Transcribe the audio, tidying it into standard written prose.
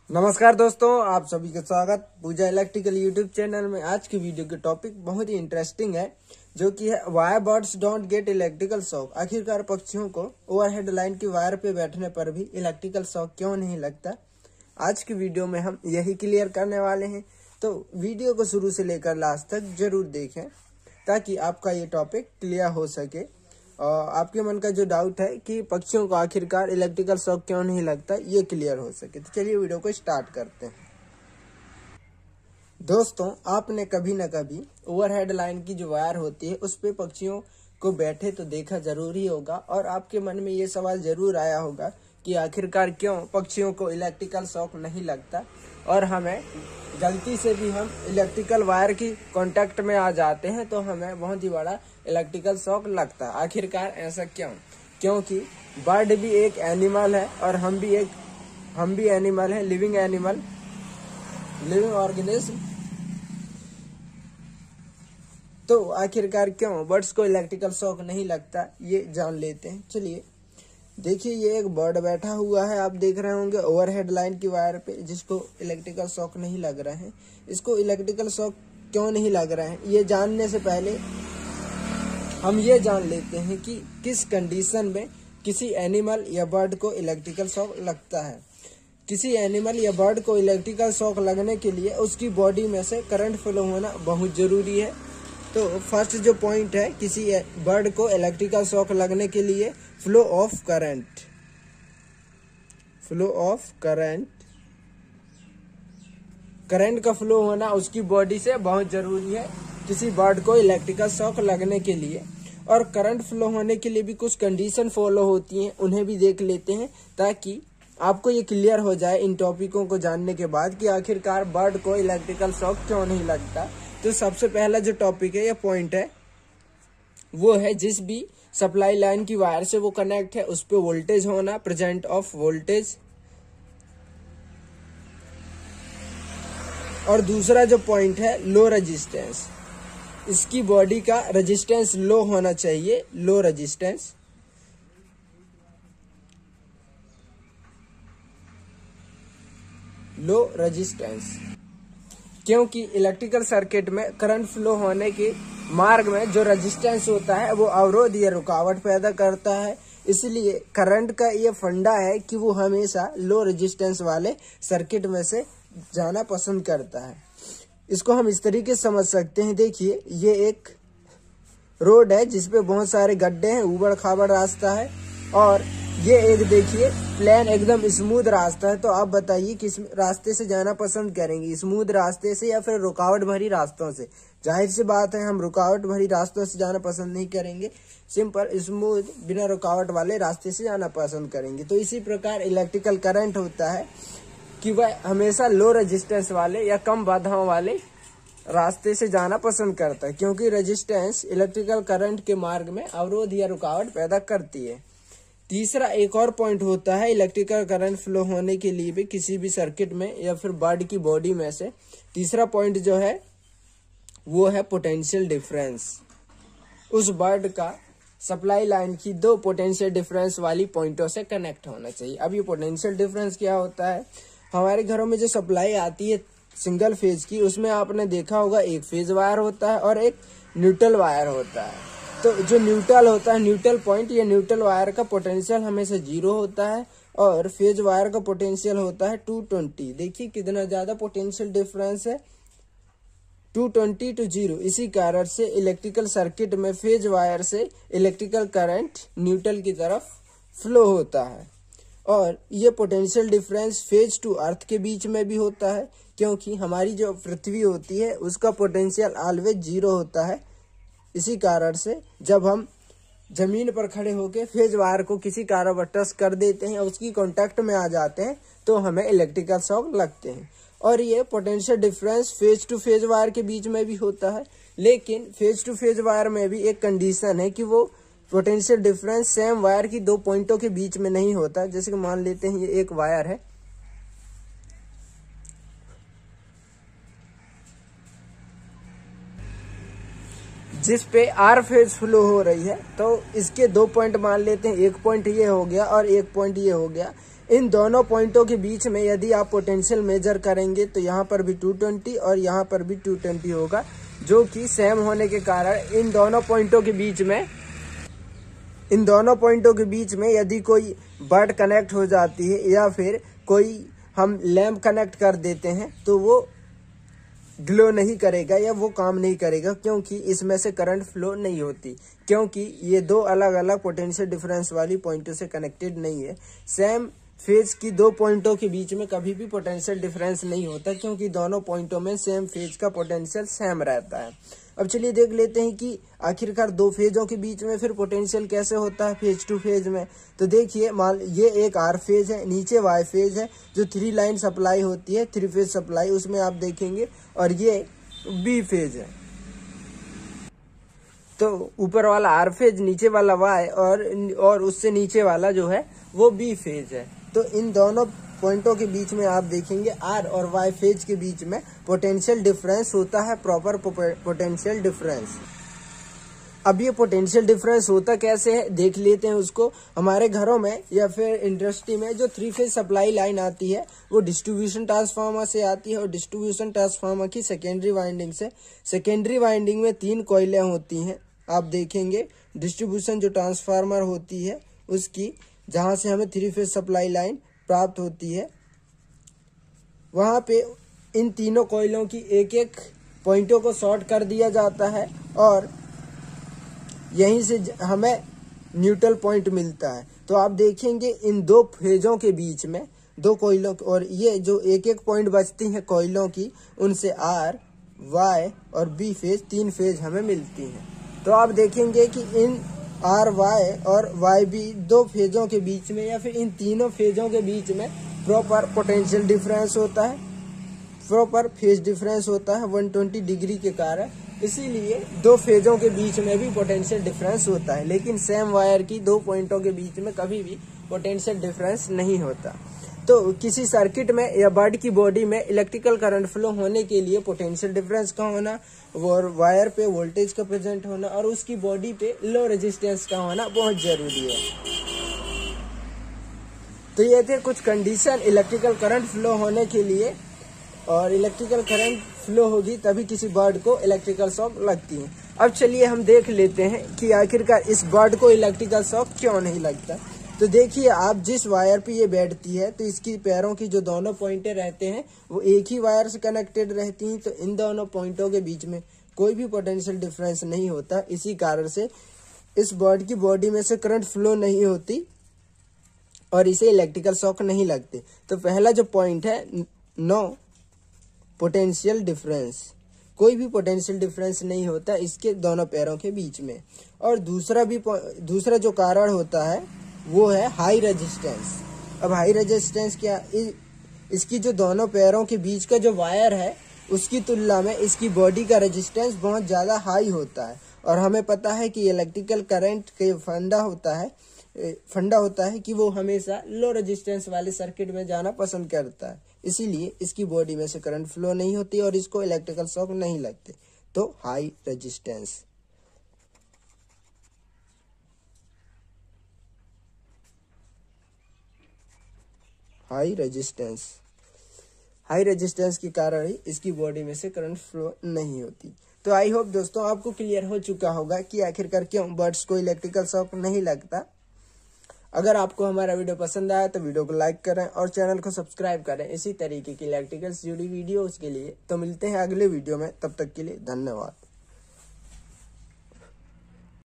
नमस्कार दोस्तों, आप सभी का स्वागत पूजा इलेक्ट्रिकल यूट्यूब चैनल में। आज की वीडियो के टॉपिक बहुत ही इंटरेस्टिंग है, जो कि है why birds don't get electrical shock. आखिरकार पक्षियों को ओवरहेड लाइन की वायर पे बैठने पर भी इलेक्ट्रिकल शॉक क्यों नहीं लगता। आज की वीडियो में हम यही क्लियर करने वाले हैं, तो वीडियो को शुरू से लेकर लास्ट तक जरूर देखें ताकि आपका ये टॉपिक क्लियर हो सके। और आपके मन का जो डाउट है कि पक्षियों को आखिरकार इलेक्ट्रिकल शॉक क्यों नहीं लगता, ये क्लियर हो सके। तो चलिए वीडियो को स्टार्ट करते हैं। दोस्तों, आपने कभी न कभी ओवरहेड लाइन की जो वायर होती है उस पे पक्षियों को बैठे तो देखा जरूर ही होगा, और आपके मन में ये सवाल जरूर आया होगा कि आखिरकार क्यों पक्षियों को इलेक्ट्रिकल शॉक नहीं लगता, और हमें गलती से भी हम इलेक्ट्रिकल वायर की कांटेक्ट में आ जाते हैं तो हमें बहुत ही बड़ा इलेक्ट्रिकल शॉक लगता है। आखिरकार ऐसा क्यों? क्योंकि बर्ड भी एक एनिमल है और हम भी एनिमल है, लिविंग एनिमल, लिविंग ऑर्गेनिज्म। तो आखिरकार क्यों बर्ड्स को इलेक्ट्रिकल शॉक नहीं लगता, ये जान लेते हैं। चलिए देखिए, ये एक बर्ड बैठा हुआ है, आप देख रहे होंगे ओवरहेड लाइन की वायर पे, जिसको इलेक्ट्रिकल शॉक नहीं लग रहा है। इसको इलेक्ट्रिकल शॉक क्यों नहीं लग रहा है, ये जानने से पहले हम ये जान लेते हैं कि किस कंडीशन में किसी एनिमल या बर्ड को इलेक्ट्रिकल शॉक लगता है। किसी एनिमल या बर्ड को इलेक्ट्रिकल शॉक लगने के लिए उसकी बॉडी में से करंट फ्लो होना बहुत जरूरी है। तो फर्स्ट जो पॉइंट है, किसी बर्ड को इलेक्ट्रिकल शॉक लगने के लिए फ्लो ऑफ करंट का फ्लो होना उसकी बॉडी से बहुत जरूरी है किसी बर्ड को इलेक्ट्रिकल शॉक लगने के लिए। और करंट फ्लो होने के लिए भी कुछ कंडीशन फॉलो होती हैं, उन्हें भी देख लेते हैं ताकि आपको ये क्लियर हो जाए इन टॉपिकों को जानने के बाद कि आखिरकार बर्ड को इलेक्ट्रिकल शॉक क्यों नहीं लगता। तो सबसे पहला जो टॉपिक है या पॉइंट है वो है, जिस भी सप्लाई लाइन की वायर से वो कनेक्ट है उस पे वोल्टेज होना, प्रेजेंट ऑफ वोल्टेज। और दूसरा जो पॉइंट है, लो रेजिस्टेंस, इसकी बॉडी का रेजिस्टेंस लो होना चाहिए, लो रेजिस्टेंस। क्योंकि इलेक्ट्रिकल सर्किट में करंट फ्लो होने के मार्ग में जो रेजिस्टेंस होता है वो अवरोध या रुकावट पैदा करता है। इसलिए करंट का ये फंडा है कि वो हमेशा लो रेजिस्टेंस वाले सर्किट में से जाना पसंद करता है। इसको हम इस तरीके से समझ सकते हैं। देखिए, ये एक रोड है जिसपे बहुत सारे गड्ढे हैं, उबड़ खाबड़ रास्ता है, और ये एक देखिए प्लेन एकदम स्मूथ रास्ता है। तो आप बताइए किस रास्ते से जाना पसंद करेंगे, स्मूथ रास्ते से या फिर रुकावट भरी रास्तों से? जाहिर सी बात है, हम रुकावट भरी रास्तों से जाना पसंद नहीं करेंगे, सिंपल स्मूथ बिना रुकावट वाले रास्ते से जाना पसंद करेंगे। तो इसी प्रकार इलेक्ट्रिकल करंट होता है कि वह हमेशा लो रेजिस्टेंस वाले या कम बाधाओं वाले रास्ते से जाना पसंद करता है, क्योंकि रेजिस्टेंस इलेक्ट्रिकल करंट के मार्ग में अवरोध या रुकावट पैदा करती है। तीसरा एक और पॉइंट होता है, इलेक्ट्रिकल करंट फ्लो होने के लिए भी किसी भी सर्किट में या फिर बर्ड की बॉडी में से तीसरा पॉइंट जो है वो है पोटेंशियल डिफरेंस। उस बर्ड का सप्लाई लाइन की दो पोटेंशियल डिफरेंस वाली पॉइंटों से कनेक्ट होना चाहिए। अब ये पोटेंशियल डिफरेंस क्या होता है? हमारे घरों में जो सप्लाई आती है सिंगल फेज की, उसमें आपने देखा होगा एक फेज वायर होता है और एक न्यूट्रल वायर होता है। तो जो न्यूट्रल होता है, न्यूट्रल पॉइंट या न्यूट्रल वायर का पोटेंशियल हमेशा 0 होता है, और फेज वायर का पोटेंशियल होता है 220। देखिए कितना ज्यादा पोटेंशियल डिफरेंस है, 220 to 0। इसी कारण से इलेक्ट्रिकल सर्किट में फेज वायर से इलेक्ट्रिकल करंट न्यूट्रल की तरफ फ्लो होता है। और ये potential difference phase to earth के बीच में भी होता है, क्योंकि हमारी जो पृथ्वी होती है उसका पोटेंशियल ऑलवेज 0 होता है। इसी कारण से जब हम जमीन पर खड़े होकर फेज वायर को किसी कारण टच कर देते हैं, उसकी कांटेक्ट में आ जाते हैं, तो हमें इलेक्ट्रिकल शॉक लगते हैं। और ये potential difference phase two phase wire के बीच में भी होता है, लेकिन फेज टू फेज वायर में भी एक कंडीशन है कि वो पोटेंशियल डिफरेंस सेम वायर की दो पॉइंटों के बीच में नहीं होता। जैसे कि मान लेते हैं ये एक वायर है, जिस पे आर फेज फ्लो हो रही है, तो इसके दो पॉइंट मान लेते हैं, एक पॉइंट ये हो गया और एक पॉइंट ये हो गया। इन दोनों पॉइंटों के बीच में यदि आप पोटेंशियल मेजर करेंगे तो यहाँ पर भी 220 और यहाँ पर भी 220 होगा, जो कि सेम होने के कारण इन दोनों पॉइंटों के बीच में यदि कोई बर्ड कनेक्ट हो जाती है या फिर कोई हम लैंप कनेक्ट कर देते हैं तो वो ग्लो नहीं करेगा या वो काम नहीं करेगा, क्योंकि इसमें से करंट फ्लो नहीं होती, क्योंकि ये दो अलग अलग पोटेंशियल डिफरेंस वाली पॉइंटों से कनेक्टेड नहीं है। सेम फेज की दो पॉइंटों के बीच में कभी भी पोटेंशियल डिफरेंस नहीं होता, क्योंकि दोनों पॉइंटों में सेम फेज का पोटेंशियल सेम रहता है। अब चलिए देख लेते हैं कि आखिरकार दो फेजों के बीच में फिर पोटेंशियल कैसे होता है फेज टू फेज में। तो देखिए, मान ये एक आर फेज है, नीचे वाई फेज है, जो 3 लाइन सप्लाई होती है, 3 फेज सप्लाई, उसमें आप देखेंगे, और ये बी फेज है। तो ऊपर वाला आर फेज, नीचे वाला वाई, और उससे नीचे वाला जो है वो बी फेज है। तो इन दोनों पॉइंटों के बीच में आप देखेंगे आर और वाई फेज के बीच में पोटेंशियल डिफरेंस होता है, प्रॉपर पोटेंशियल डिफरेंस। अब ये पोटेंशियल डिफरेंस होता कैसे है देख लेते हैं उसको। हमारे घरों में या फिर इंडस्ट्री में जो 3 फेज सप्लाई लाइन आती है वो डिस्ट्रीब्यूशन ट्रांसफार्मर से आती है, और डिस्ट्रीब्यूशन ट्रांसफार्मर की सेकेंडरी वाइंडिंग से। सेकेंडरी वाइंडिंग में 3 कॉइलें होती हैं, आप देखेंगे। डिस्ट्रीब्यूशन जो ट्रांसफार्मर होती है उसकी, जहां से हमें 3 फेज सप्लाई लाइन प्राप्त होती है, वहां पे इन तीनों कॉइलों की एक एक पॉइंटों को शॉर्ट कर दिया जाता है, और यहीं से हमें न्यूट्रल पॉइंट मिलता है। तो आप देखेंगे इन दो फेजों के बीच में, दो कोयलों, और ये जो एक एक पॉइंट बचती हैं कोयलों की, उनसे आर, वाई और बी फेज, 3 फेज हमें मिलती हैं। तो आप देखेंगे कि इन आर, वाई और वाई बी दो फेजों के बीच में या फिर इन तीनों फेजों के बीच में प्रॉपर पोटेंशियल डिफरेंस होता है, प्रॉपर फेज डिफरेंस होता है 120 डिग्री के कारण। इसीलिए दो फेजों के बीच में भी पोटेंशियल डिफरेंस होता है, लेकिन सेम वायर की दो पॉइंटों के बीच में कभी भी पोटेंशियल डिफरेंस नहीं होता। तो किसी सर्किट में या बर्ड की बॉडी में इलेक्ट्रिकल करंट फ्लो होने के लिए पोटेंशियल डिफरेंस का होना, और वायर पे वोल्टेज का प्रेजेंट होना, और उसकी बॉडी पे लो रेजिस्टेंस का होना बहुत जरूरी है। तो ये थे कुछ कंडीशन इलेक्ट्रिकल करंट फ्लो होने के लिए, और इलेक्ट्रिकल करंट फ्लो होगी तभी किसी बर्ड को इलेक्ट्रिकल शॉक लगती है। अब चलिए हम देख लेते हैं कि आखिरकार इस बर्ड को इलेक्ट्रिकल शॉक क्यों नहीं लगता। तो देखिए, आप जिस वायर पे ये बैठती है, तो इसकी पैरों की जो दोनों पॉइंटें रहते हैं वो एक ही वायर से कनेक्टेड रहती हैं। तो इन दोनों पॉइंटों के बीच में कोई भी पोटेंशियल डिफरेंस नहीं होता। इसी कारण से इस बर्ड की बॉडी में से करंट फ्लो नहीं होती और इसे इलेक्ट्रिकल शॉक नहीं लगते। तो पहला जो पॉइंट है, नो पोटेंशियल डिफरेंस, कोई भी पोटेंशियल डिफरेंस नहीं होता इसके दोनों पैरों के बीच में। और दूसरा जो कारण होता है वो है हाई रेजिस्टेंस। अब हाई रेजिस्टेंस क्या, इसकी जो दोनों पैरों के बीच का जो वायर है उसकी तुलना में इसकी बॉडी का रेजिस्टेंस बहुत ज़्यादा हाई होता है। और हमें पता है कि इलेक्ट्रिकल करंट का फंडा होता है कि वो हमेशा लो रेजिस्टेंस वाले सर्किट में जाना पसंद करता है। इसीलिए इसकी बॉडी में से करंट फ्लो नहीं होती और इसको इलेक्ट्रिकल शॉक नहीं लगते। तो हाई रेजिस्टेंस। हाई रेजिस्टेंस के कारण ही इसकी बॉडी में से करंट फ्लो नहीं होती। तो आई होप दोस्तों आपको क्लियर हो चुका होगा कि आखिरकार क्यों बर्ड्स को इलेक्ट्रिकल शॉक नहीं लगता। अगर आपको हमारा वीडियो पसंद आया तो वीडियो को लाइक करें और चैनल को सब्सक्राइब करें इसी तरीके की इलेक्ट्रिकल से जुड़ी वीडियोस के लिए। तो मिलते हैं अगले वीडियो में, तब तक के लिए धन्यवाद।